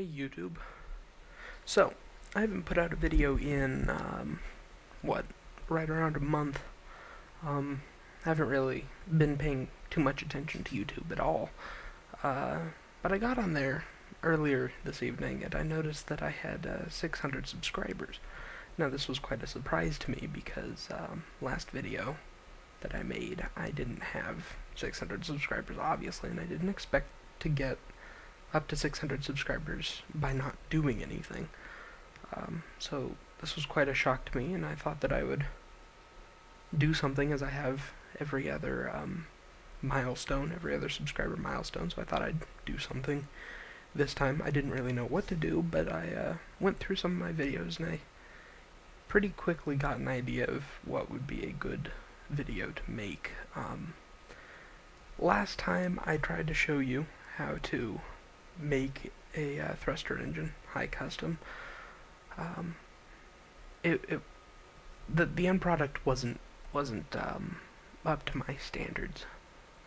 Hey YouTube. So, I haven't put out a video in, right around a month. I haven't really been paying too much attention to YouTube at all. But I got on there earlier this evening and I noticed that I had 600 subscribers. Now this was quite a surprise to me because last video that I made, I didn't have 600 subscribers obviously, and I didn't expect to get up to 600 subscribers by not doing anything. So this was quite a shock to me, and I thought that I would do something, as I have every other milestone, every other subscriber milestone, so I thought I'd do something this time. I didn't really know what to do, but I went through some of my videos and I pretty quickly got an idea of what would be a good video to make. Last time I tried to show you how to make a thruster engine, high custom. The end product wasn't up to my standards.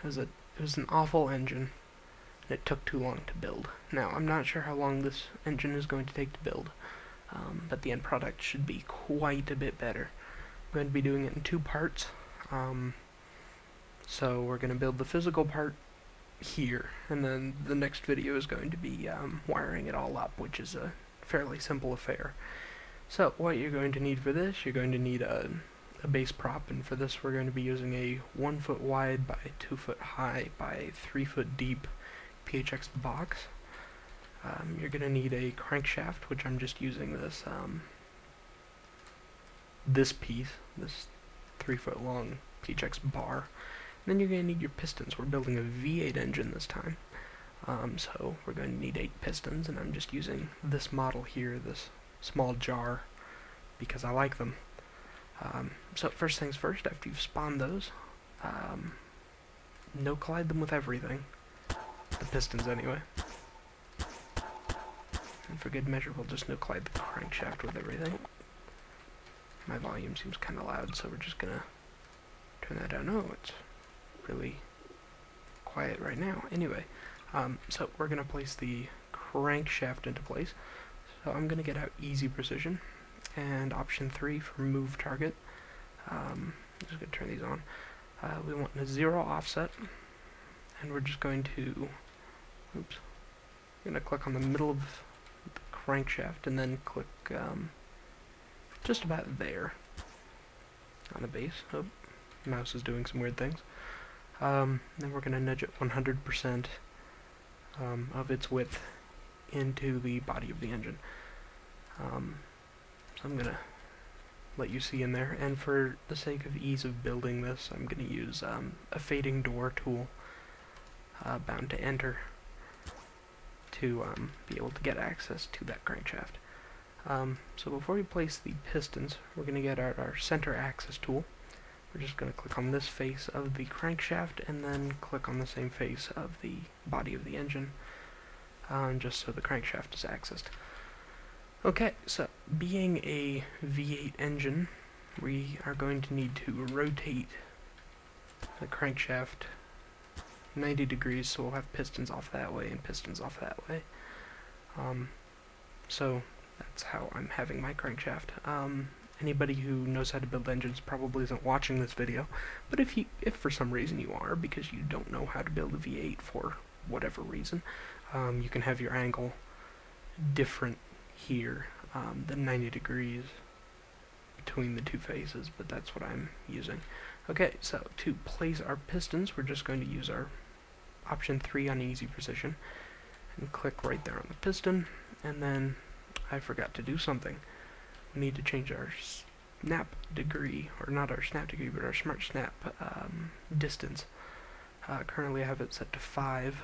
It was an awful engine, and it took too long to build. Now I'm not sure how long this engine is going to take to build, but the end product should be quite a bit better. I'm going to be doing it in two parts. So we're going to build the physical part here, and then the next video is going to be wiring it all up, which is a fairly simple affair. So what you're going to need for this, you're going to need a base prop, and for this we're going to be using a 1 foot wide by 2 foot high by 3 foot deep PHX box. You're going to need a crankshaft, which I'm just using this piece, this 3 foot long PHX bar. And then you're going to need your pistons. We're building a V8 engine this time, so we're going to need 8 pistons, and I'm just using this model here, this small jar, because I like them. So first things first, after you've spawned those, no collide them with everything, the pistons anyway. And for good measure, we'll just no collide the crankshaft with everything. My volume seems kind of loud, so we're just gonna turn that down. Oh, it's really quiet right now. Anyway, so we're gonna place the crankshaft into place. So I'm gonna get out easy precision and option 3 for move target. I'm just gonna turn these on. We want a 0 offset, and we're just going to, I'm gonna click on the middle of the crankshaft and then click just about there on the base. Oh, mouse is doing some weird things. Then we're going to nudge it 100% of its width into the body of the engine. So I'm going to let you see in there, and for the sake of ease of building this, I'm going to use a fading door tool bound to enter to be able to get access to that crankshaft. So before we place the pistons, we're going to get our center axis tool. We're just going to click on this face of the crankshaft and then click on the same face of the body of the engine, just so the crankshaft is accessed. Okay, so being a V8 engine, we are going to need to rotate the crankshaft 90 degrees, so we'll have pistons off that way and pistons off that way. So that's how I'm having my crankshaft. Anybody who knows how to build engines probably isn't watching this video, but if for some reason you are, because you don't know how to build a V8 for whatever reason, you can have your angle different here than 90 degrees between the two faces, but that's what I'm using. Okay, so to place our pistons, we're just going to use our option 3 on easy precision and click right there on the piston, and then I forgot to do something. We need to change our snap degree, or not our snap degree, but our smart snap distance. Currently I have it set to 5.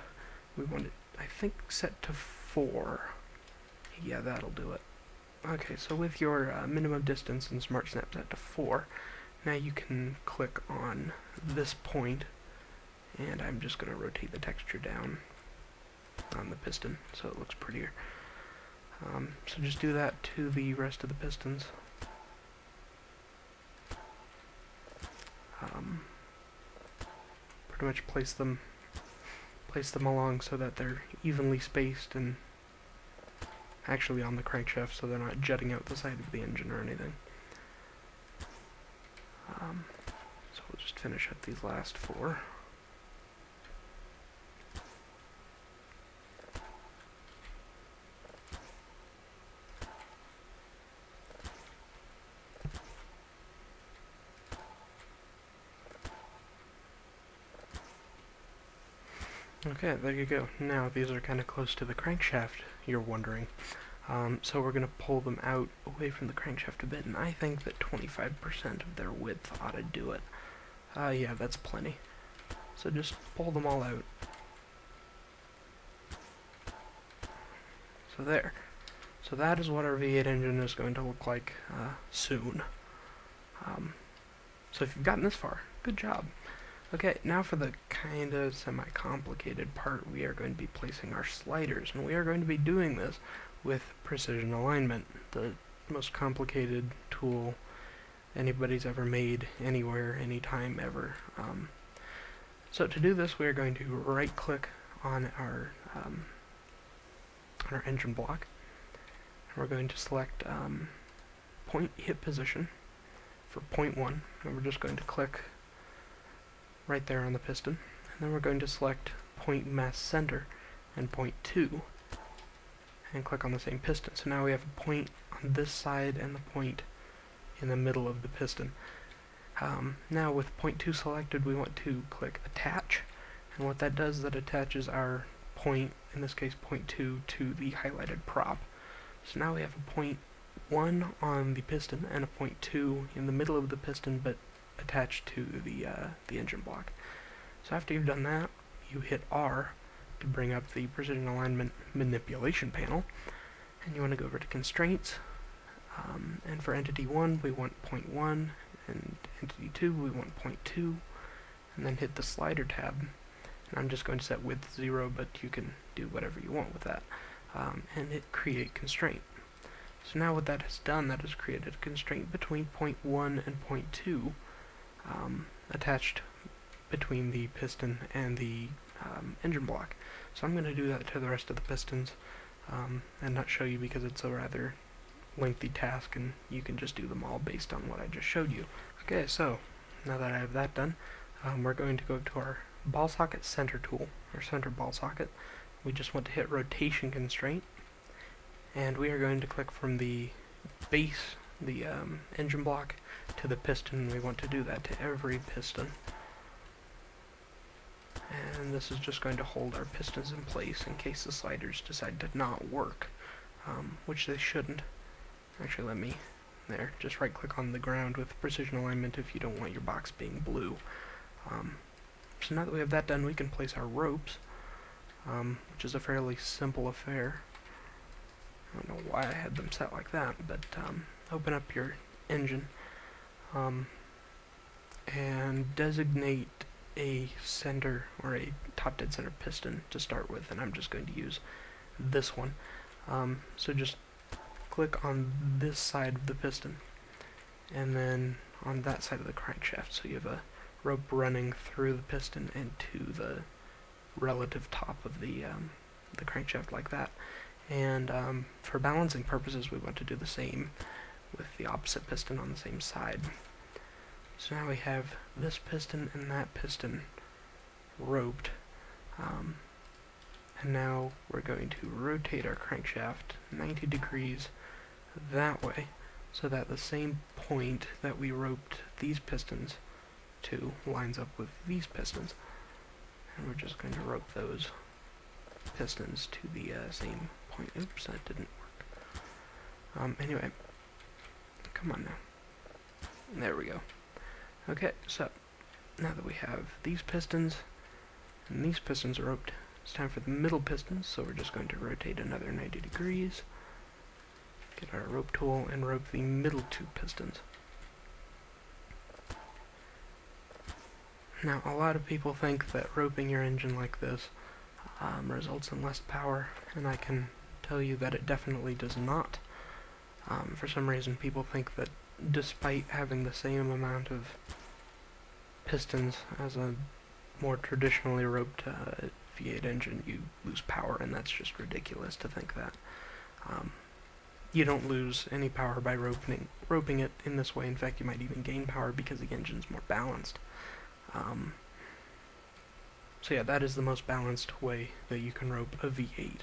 We want it, I think, set to 4. Yeah, that'll do it. Okay, so with your minimum distance and smart snap set to 4, now you can click on this point, and I'm just going to rotate the texture down on the piston so it looks prettier. So just do that to the rest of the pistons. Pretty much place them along so that they're evenly spaced and actually on the crankshaft, so they're not jutting out the side of the engine or anything. So we'll just finish up these last 4. Okay, there you go. Now these are kind of close to the crankshaft, you're wondering. So we're going to pull them out away from the crankshaft a bit, and I think that 25% of their width ought to do it. Yeah, that's plenty. So just pull them all out. So there. So that is what our V8 engine is going to look like soon. So if you've gotten this far, good job. Okay, now for the kind of semi-complicated part, we are going to be placing our sliders, and we are going to be doing this with precision alignment, the most complicated tool anybody's ever made, anywhere, anytime, ever. So to do this, we are going to right-click on our engine block, and we're going to select point hit position for point 1, and we're just going to click right there on the piston, and then we're going to select point mass center and point 2 and click on the same piston. So now we have a point on this side and the point in the middle of the piston. Now with point 2 selected, we want to click attach, and what that does is that attaches our point, in this case point 2, to the highlighted prop. So now we have a point 1 on the piston and a point 2 in the middle of the piston, but attached to the engine block. So after you've done that, you hit R to bring up the precision alignment manipulation panel, and you want to go over to constraints, and for entity 1 we want 0.1, and entity 2 we want 0.2, and then hit the slider tab, and I'm just going to set width 0, but you can do whatever you want with that, and hit create constraint. So now what that has done, that has created a constraint between 0.1 and 0.2, attached between the piston and the engine block. So I'm going to do that to the rest of the pistons, and not show you because it's a rather lengthy task, and you can just do them all based on what I just showed you. Okay, so now that I have that done, we're going to go to our ball socket center tool, or center ball socket. We just want to hit rotation constraint, and we are going to click from the base, the engine block, to the piston. We want to do that to every piston, and this is just going to hold our pistons in place in case the sliders decide to not work, which they shouldn't. Actually, let me there, just right click on the ground with precision alignment if you don't want your box being blue. So now that we have that done, we can place our ropes, which is a fairly simple affair. I don't know why I had them set like that, but open up your engine, and designate a center, or a top dead center piston to start with, and I'm just going to use this one. So just click on this side of the piston, and then on that side of the crankshaft, so you have a rope running through the piston and to the relative top of the crankshaft like that. And for balancing purposes, we want to do the same with the opposite piston on the same side. So now we have this piston and that piston roped, and now we're going to rotate our crankshaft 90 degrees that way, so that the same point that we roped these pistons to lines up with these pistons, and we're just going to rope those pistons to the same point. Oops, that didn't work. Anyway, come on now. There we go. Okay, so now that we have these pistons and these pistons roped, it's time for the middle pistons, so we're just going to rotate another 90 degrees, get our rope tool, and rope the middle 2 pistons. Now, a lot of people think that roping your engine like this results in less power, and I can tell you that it definitely does not. For some reason, people think that despite having the same amount of pistons as a more traditionally roped V8 engine, you lose power, and that's just ridiculous to think that. you don't lose any power by roping it in this way. In fact, you might even gain power because the engine's more balanced. So yeah, that is the most balanced way that you can rope a V8.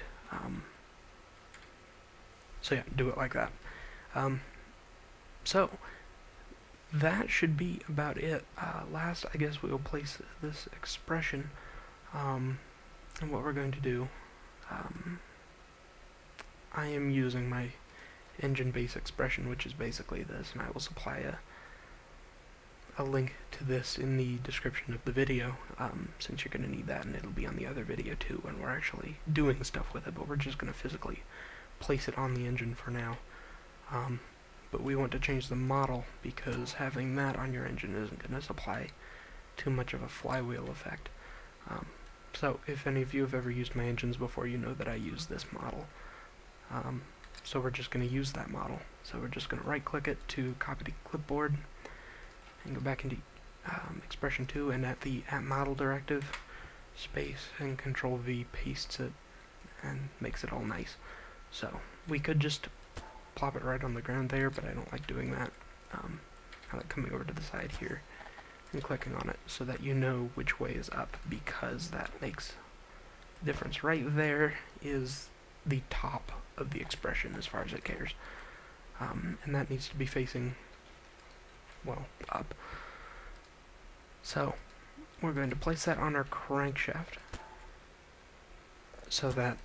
So yeah, do it like that. So that should be about it. Last, I guess we will place this expression, and what we're going to do, I am using my engine base expression, which is basically this, and I will supply a link to this in the description of the video, since you're going to need that, and it'll be on the other video too when we're actually doing stuff with it, but we're just going to physically place it on the engine for now. But we want to change the model because having that on your engine isn't going to supply too much of a flywheel effect. So if any of you have ever used my engines before, you know that I use this model. So we're just going to use that model. So we're just going to right click it to copy to clipboard and go back into expression 2, and at the @model directive, space and Control V pastes it and makes it all nice. So we could just plop it right on the ground there, but I don't like doing that. I like coming over to the side here and clicking on it so that you know which way is up, because that makes a difference. Right there is the top of the expression as far as it cares, and that needs to be facing, well, up. So we're going to place that on our crankshaft so that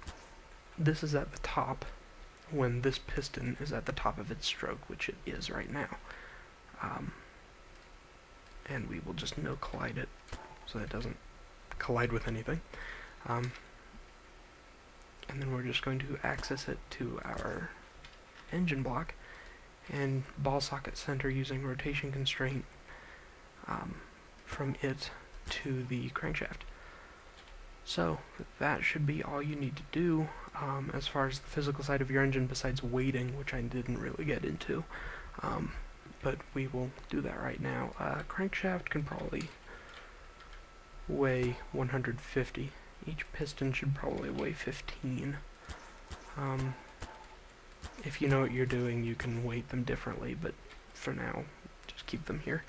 this is at the top when this piston is at the top of its stroke, which it is right now. And we will just no collide it so that it doesn't collide with anything. And then we're just going to access it to our engine block and ball socket center using rotation constraint from it to the crankshaft. So that should be all you need to do as far as the physical side of your engine, besides weighting, which I didn't really get into. But we will do that right now. Crankshaft can probably weigh 150. Each piston should probably weigh 15. If you know what you're doing, you can weight them differently, but for now, just keep them here.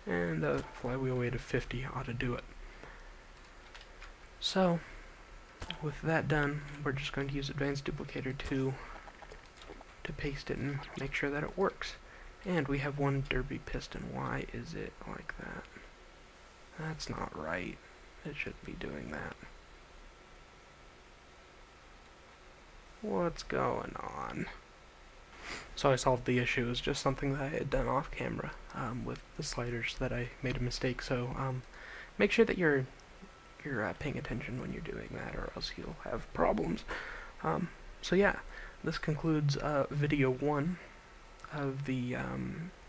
And the flywheel weight of 50 ought to do it. So, with that done, we're just going to use Advanced Duplicator 2 to paste it and make sure that it works. And we have one derby piston. Why is it like that? That's not right. It shouldn't be doing that. What's going on? So I solved the issue. It was just something that I had done off camera with the sliders that I made a mistake. So make sure that you're paying attention when you're doing that, or else you'll have problems. So yeah, this concludes video 1 of the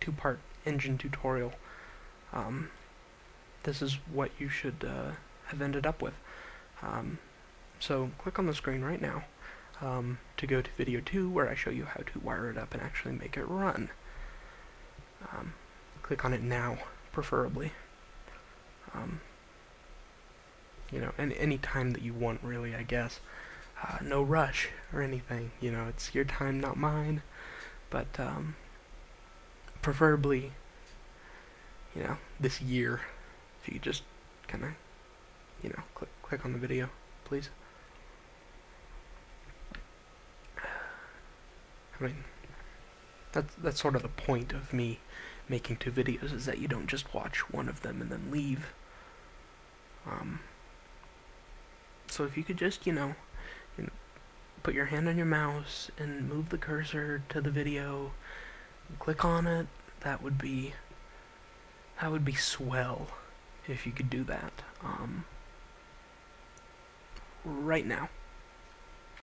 2-part engine tutorial. This is what you should have ended up with. So click on the screen right now to go to video 2, where I show you how to wire it up and actually make it run. Click on it now, preferably. You know, and any time that you want, really, I guess. No rush or anything, you know, it's your time, not mine. But preferably, you know, this year, if you could just kind of, you know, click on the video, please. I mean, that's sort of the point of me making 2 videos, is that you don't just watch one of them and then leave. So if you could just, you know, put your hand on your mouse and move the cursor to the video, click on it, that would be swell if you could do that right now.